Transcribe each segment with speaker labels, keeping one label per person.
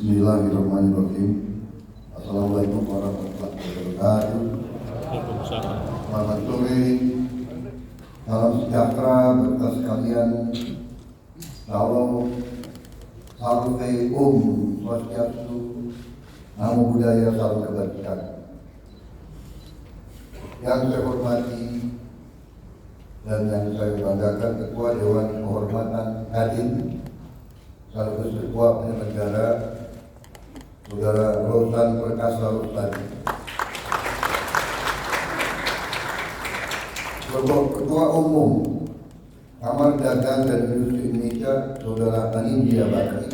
Speaker 1: Bismillahirrahmanirrahim. Assalamualaikum warahmatullahi wabarakatuh.
Speaker 2: Waalaikumsalam.
Speaker 1: Selamat sore. Salam sejahtera bagi sekalian. Salam Salam Swastiastu, Namo Buddhaya, salam kebajikan. Yang saya hormati dan yang saya banggakan Ketua Dewan Kehormatan Kadin sekaligus Ketua Penyelenggara Saudara Rosan Perkasa Rustadi, Ketua Umum Kamar Dagang dan Industri Indonesia Saudara Anindya Bakri,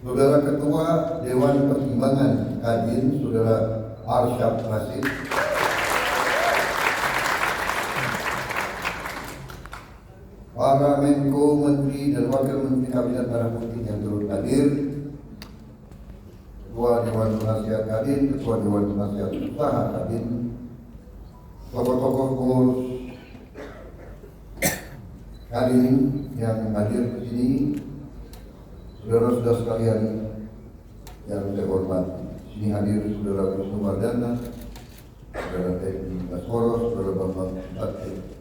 Speaker 1: Saudara Ketua Dewan Pertimbangan Kadin Saudara Arsyad Rasid, para Menko, Menteri dan Wakil Menteri Kabinet Merah Putih yang turut hadir, Ketua Dewan Penasihat Kadin, Ketua Dewan Penasihat Usaha Kadin, tokoh-tokoh pengurus Kadin yang hadir di sini, saudara-saudara sekalian yang saya hormati. Di sini hadir Saudara Wisnu Wardana, Saudara Teddy Baskoro, Saudara Bambang Susatyo,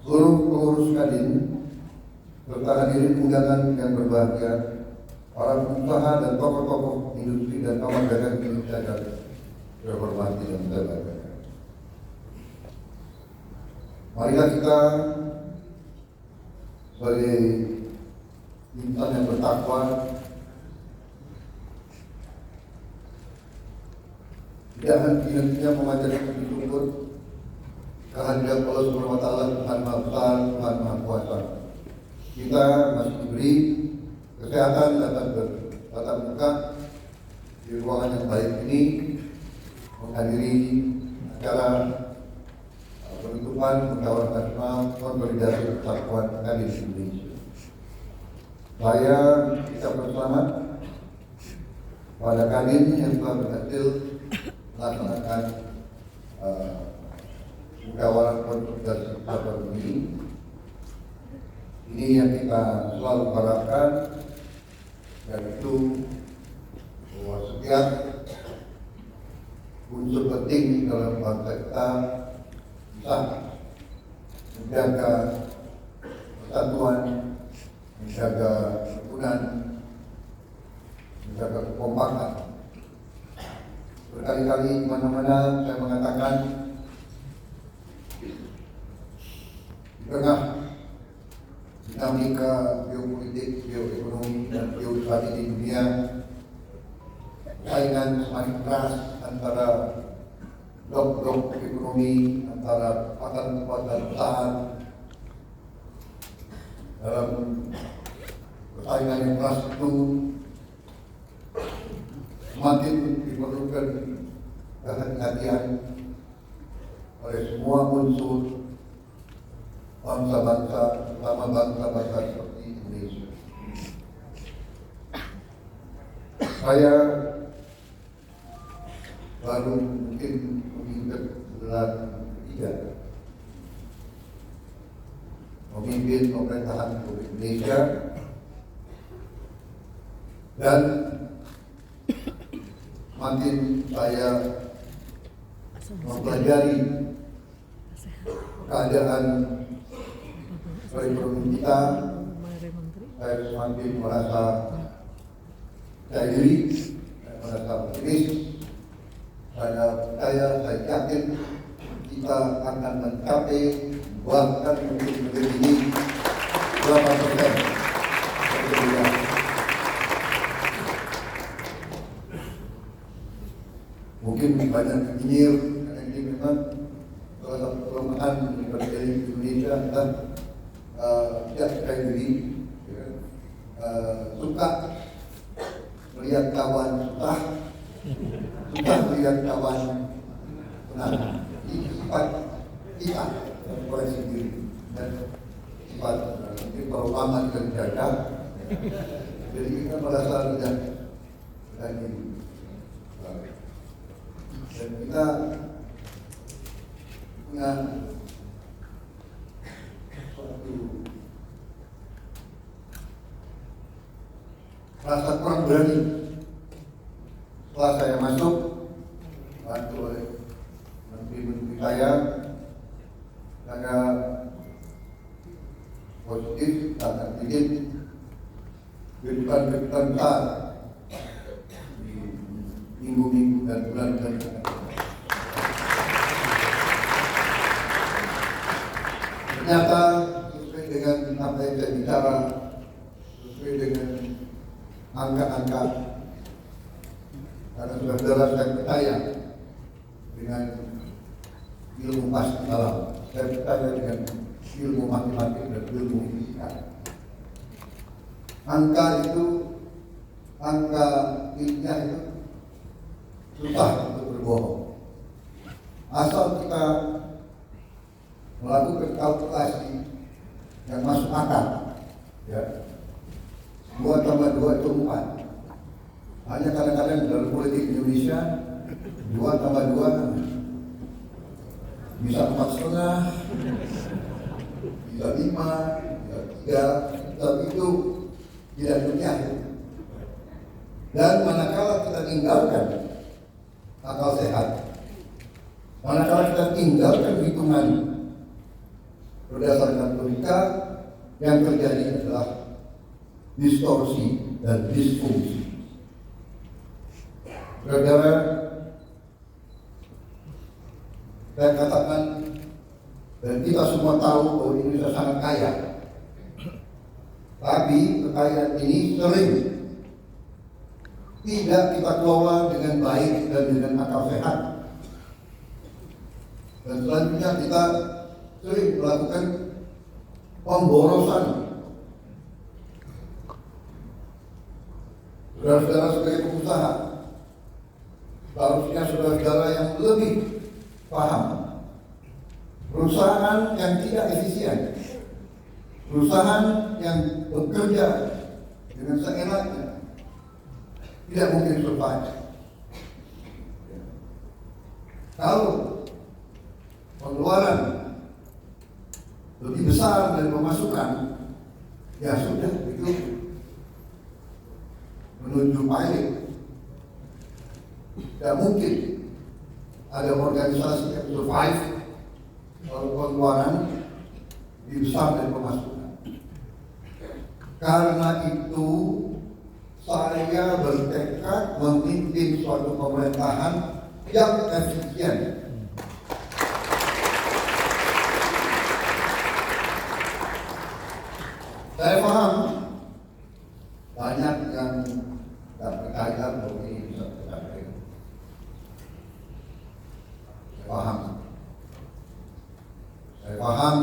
Speaker 1: seluruh pengurus Kadin, serta hadirin undangan yang berbahagia, para pengusaha dan tokoh-tokoh industri dan kamar dagang Indonesia yang saya hormati dan saya banggakan. Marilah kita sebagai insan yang bertakwa tidak henti-hentinya memanjatkan puji syukur kehadirat Allah Subhanahu wa Ta'ala, Tuhan Maha Besar, Tuhan Maha Kuasa. Kita masih diberi kesehatan dapat bertatap muka di ruangan yang baik ini menghadiri acara penutupan Musyawarah Nasional Konsolidasi Persatuan Kadin Indonesia. Saya ucapkan selamat pada Kadin yang telah berhasil melaksanakan Musyawarah Konsolidasi Persatuan ini. Ini yang kita selalu harapkan, yaitu bahwa setiap unsur penting dalam bangsa kita bisa menjaga persatuan, menjaga kerukunan, menjaga kekompakan. Berkali-kali di mana-mana saya mengatakan, di tengah dinamika geopolitik, geoekonomi, dan geostrategis di dunia, persaingan semakin keras antara blok-blok ekonomi, antara kekuatan usaha. Dalam persaingan yang keras itu semakin diperlukan kehati-hatian oleh semua unsur bangsa-bangsa, terutama bangsa-bangsa seperti Indonesia. Saya baru mungkin memimpin bulan ketiga memimpin pemerintahan Republik Indonesia, dan makin saya mempelajari keadaan perekonomian kita, saya semakin merasa percaya diri, saya merasa optimis. Saya percaya, saya yakin kita akan mencapai bahkan mungkin negeri ini 8%. Mungkin banyak nyinyir, karena ini memang salah satu kelemahan daripada Indonesia dan tidak percaya diri, suka melihat kawan susah, suka melihat kawan menang. Ini sifat kita yang koreksi diri dan sifat mungkin kalau lama kita dijaga, jadi kita merasa sudah ini. Dan kita punya suatu rasa kurang berani setelah saya masuk, bantu oleh menteri-menteri saya positif dan sedikit kehidupan besar di minggu-minggu dan bulan-bulan yang akan datang. Ternyata sesuai dengan apa yang saya bicara, sesuai dengan angka-angka, karena saudara saya percaya dengan ilmu pasti dalam, saya percaya dengan ilmu matematik dan ilmu fisika. Angka itu, angka ilmiah itu susah untuk berbohong. Asal kita melakukan kalkulasi yang masuk akal, ya, 2 tambah 2 itu 4. Hanya kadang-kadang dalam politik Indonesia 2 tambah 2 bisa 4,5, bisa 5, bisa 3, tapi itu tidak ilmiah. Dan manakala kita tinggalkan akal sehat, manakala kita tinggalkan hitungan berdasarkan logika, yang terjadi adalah distorsi dan disfungsi. Saudara, saya katakan dan kita semua tahu bahwa Indonesia sangat kaya, tapi kekayaan ini sering tidak kita kelola dengan baik dan dengan akal sehat. Dan selanjutnya kita sering melakukan pemborosan. Saudara-saudara sebagai pengusaha, seharusnya saudara-saudara yang lebih paham. Perusahaan yang tidak efisien, perusahaan yang bekerja dengan seenaknya, tidak mungkin survive. Kalau pengeluaran lebih besar dari pemasukan, ya sudah, itu menuju pilot. Tidak mungkin ada organisasi yang survive kalau pengeluaran lebih besar dari pemasukan. Karena itu saya bertekad memimpin suatu pemerintahan yang efisien. Saya paham banyak yang tidak percaya bahwa ini bisa tercapai. Saya paham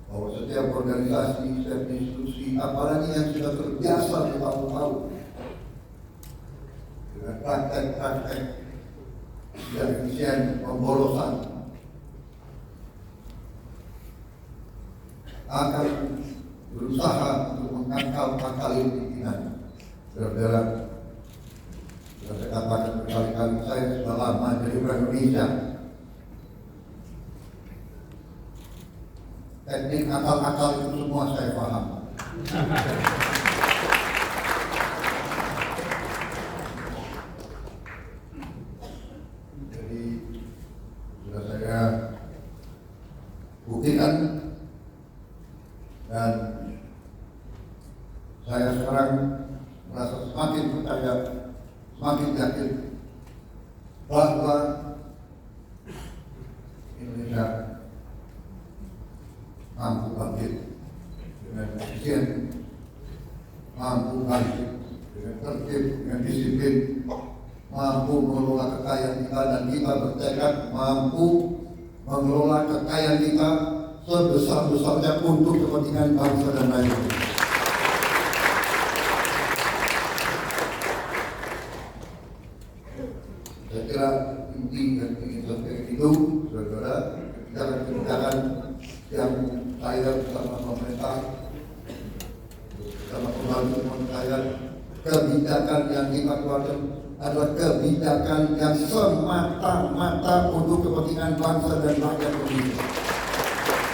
Speaker 1: bahwa setiap organisasi, setiap institusi, apalagi yang sudah terbiasa bertahun-tahun dengan praktek-praktek tidak efisien, pemborosan, akan berusaha untuk mengangkal-angkali pimpinan. Saudara-saudara, sudah saya katakan berkali-kali, saya sudah lama jadi orang Indonesia. Teknik akal-akal itu semua saya paham. Jadi sudah saya buktikan, dan saya sekarang merasa semakin percaya, semakin yakin bahwa Indonesia mampu bangkit dengan efisien, mampu bangkit dengan tertib, dengan disiplin, mampu mengelola kekayaan kita, dan kita bertekad mampu mengelola kekayaan kita sebesar-besarnya untuk kepentingan bangsa dan rakyat. Saya kira inti dan ingin sampaikan itu, saudara, kebijakan-kebijakan yang saya bersama pemerintah, bersama pembantu saya, kebijakan yang kita keluarkan adalah kebijakan yang semata-mata untuk kepentingan bangsa dan rakyat Indonesia.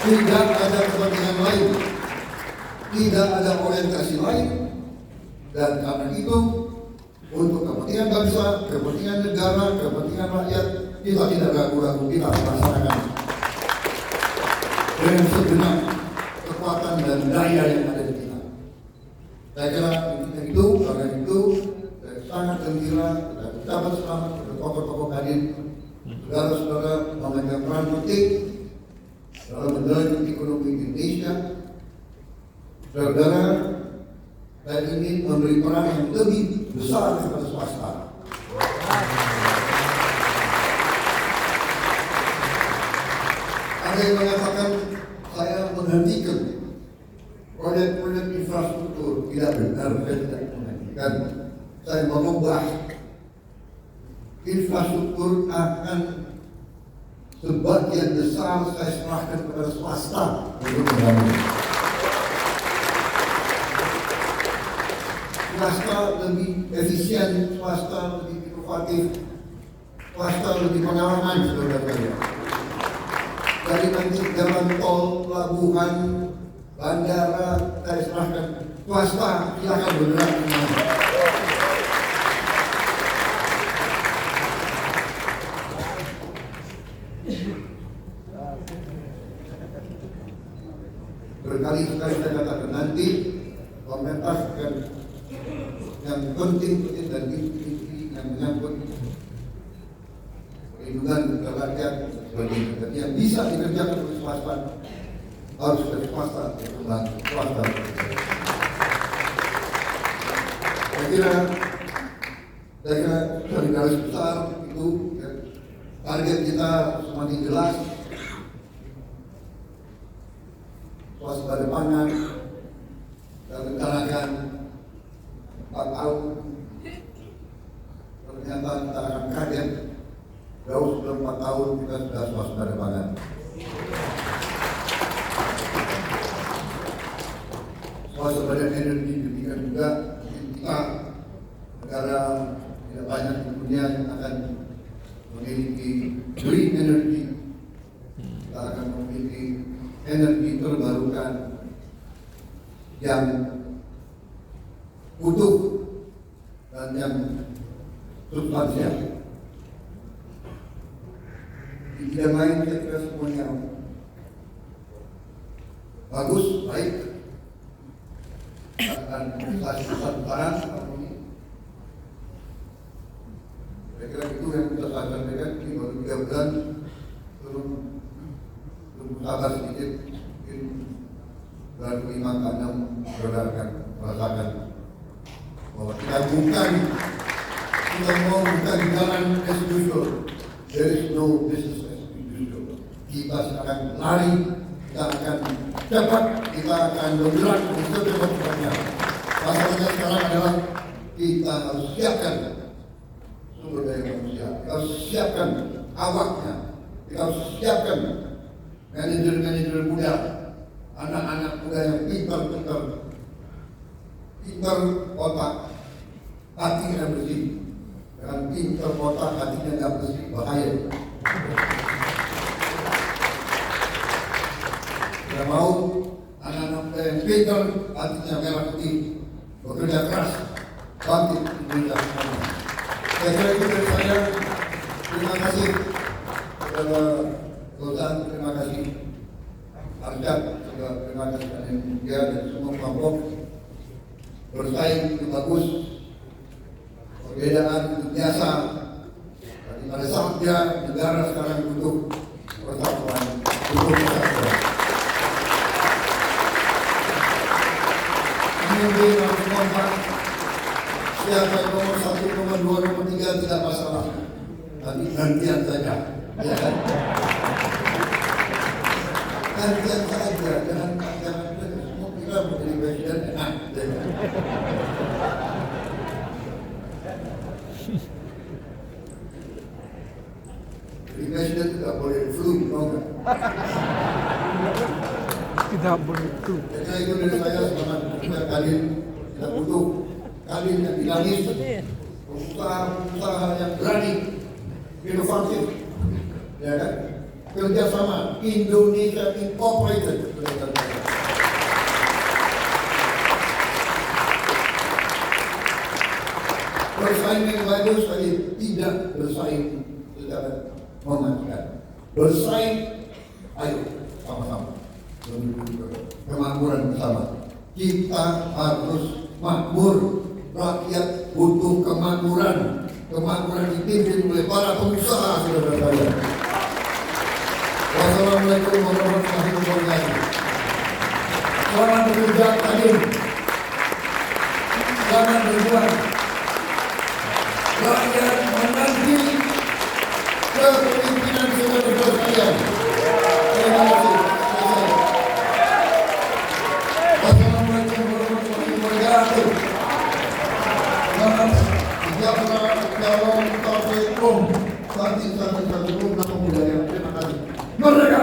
Speaker 1: Tidak ada kepentingan lain, tidak ada orientasi lain, dan karena itu untuk kepentingan bangsa, kepentingan negara, kepentingan rakyat, kita tidak ragu-ragu, kita laksanakan dengan segenap kekuatan dan daya yang ada di kita. Saya kira itu, karena itu saya sangat gembira dan ucapan selamat kepada tokoh-tokoh hadir, saudara-saudara memegang peran penting dalam mendorong ekonomi Indonesia. Saudara, saya ingin memberi peran yang lebih besar kepada swasta. Ada yang mengatakan saya menghentikan proyek-proyek infrastruktur. Tidak benar, saya tidak menghentikan. Saya mengubah infrastruktur akan sebagian besar saya serahkan kepada swasta untuk membangun. Swasta lebih efisien, swasta lebih inovatif, swasta lebih pengalaman, saudara-saudara. Dari nanti jalan tol, pelabuhan, bandara, saya serahkan swasta, silakan bergerak. Berkali-kali saya katakan nanti pemerintah akan yang penting dan inti yang menyangkut perlindungan rakyat sebagai yang bisa dikerjakan oleh swasta harus dari swasta membantu swasta. Saya kira dari garis besar itu target kita semakin jelas. Swasembada pangan dan rencanakan 4 tahun. Ternyata kita akan kaget jauh sebelum 4 tahun kita sudah swasembada pangan. Swasembada energi demikian juga kita negara tidak banyak di dunia yang akan memiliki green energy. Kita akan memiliki energi terbarukan yang utuh dan yang substansial. Di bidang lain saya kira semuanya bagus, baik. Akan besar barang ini. Saya kira itu yang bisa saya sampaikan. Ini baru 3 bulan belum sabar sedikit, mungkin bulan 5 ke 6 saudara akan merasakan bahwa kita mau bukan jalan as usual. There is no business as usual. Kita akan lari, kita akan cepat, kita akan bergerak secepat-cepatnya. Masalahnya sekarang adalah kita harus siapkan sumber daya manusia, kita harus siapkan awaknya, kita harus siapkan manajer-manajer muda, anak-anak muda yang pintar otak, hatinya bersih. Dengan pintar otak, hatinya tidak bersih, bahaya. Tidak mau anak-anak muda yang pintar, hatinya merah putih, bekerja keras, bangkit Indonesia. Saya kira itu dari saya. Terima kasih kepada Sultan, terima kasih Arjad, juga terima kasih dia dan semua kelompok. Bersaing itu bagus, perbedaan itu biasa. Tapi pada saatnya negara sekarang butuh persatuan, butuh persatuan. Ini harus kompak. Siapa yang nomor 1, nomor 2, nomor 3 tidak masalah. Tapi gantian saja, ya kan? Gantian saja, jangan semua kita menjadi presiden enak. Jadi presiden tidak boleh flu, tahu nggak?
Speaker 2: Tidak boleh flu.
Speaker 1: Jadi itu dari saya selamat kalian tidak butuh kalian yang dinamis. usaha yang berani, inovatif, ya kan? Kerjasama Indonesia Incorporated. Bersaing yang bagus tapi tidak bersaing secara mematikan. Bersaing, ayo sama-sama menuju kemakmuran bersama. Kita harus makmur. Rakyat butuh kemakmuran. Kemakmuran dipimpin oleh para pengusaha, saudara-saudara. Wassalamualaikum warahmatullahi wabarakatuh. Selamat bekerja Kadin. Selamat berjuang. Rakyat menanti kepemimpinan saudara-saudara sekalian. Terima kasih. Wassalamualaikum warahmatullahi wabarakatuh. Selamat sejahtera, shalom, assalamualaikum. Santi sampai satu rumah pemuda. Terima kasih. Merdeka!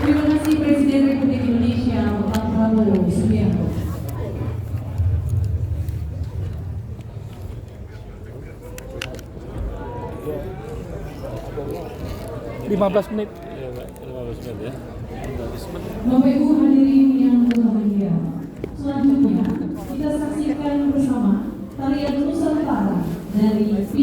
Speaker 3: Terima kasih Presiden Republik Indonesia Bapak Prabowo Subianto.
Speaker 2: Lima belas menit.
Speaker 4: Iya, Pak. 15 menit ya. 15 menit.
Speaker 3: Bapak Ibu hadirin yang berbahagia, selanjutnya kita saksikan bersama tarian Nusantara dari P